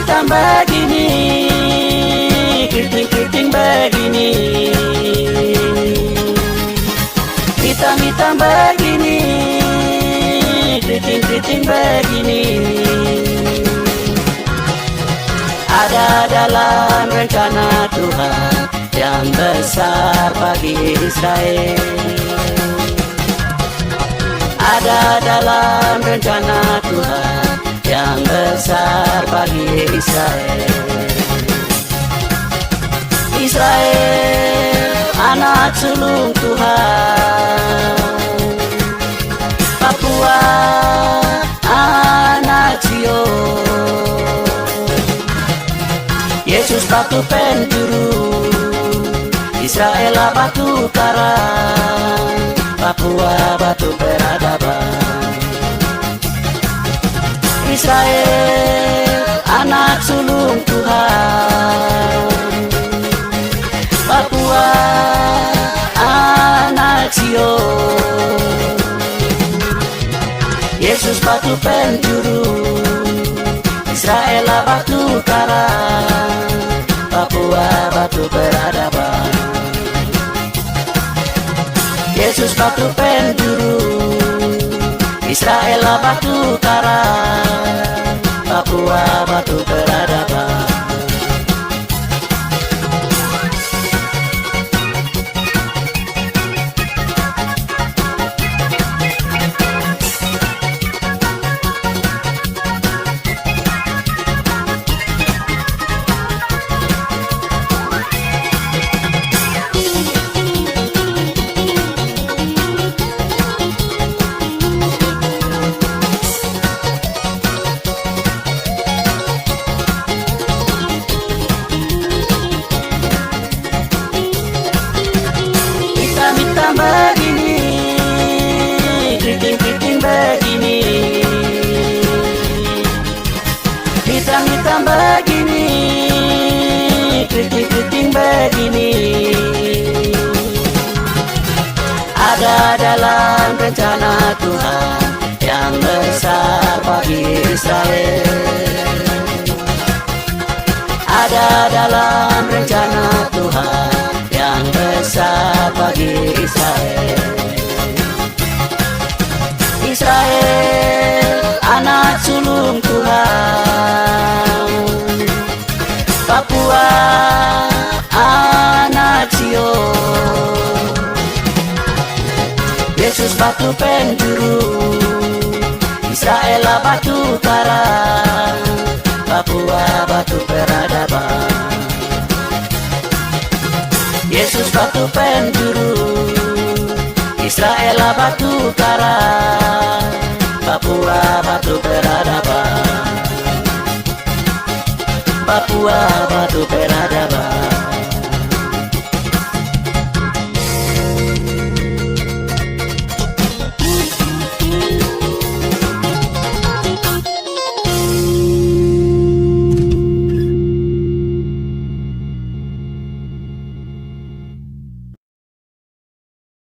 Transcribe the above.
hitam begini, kriting begini, hitam begini, kriting begini. Ada dalam rencana Tuhan yang besar bagi Israel. Ada dalam rencana Tuhan yang besar bagi Israel. Israel, anak sulung Tuhan. Papua, anak Zion. Yesus batu penjuru, Israel batu karang, Papua batu peradaban. Israel, anak sulung Tuhan. Papua, anak Zion. Yesus batu penjuru, Israel batu karang, Papua batu peradaban. Yesus batu penjuru, Israel batu karang, Papua batu peradaban. Hitam begini, kriting begini, hitam begini, kriting begini. Ada dalam rencana Tuhan yang besar bagi Israel. Ada dalam rencana Tuhan yang besar bagi Israel. Israel, anak sulung Tuhan. Papua, anak Zion. Yesus batu penjuru, Israel batu karang, Papua batu peradaban. Yesus batu penjuru, Israel batu karang, Papua batu peradaban. Papua batu peradaban.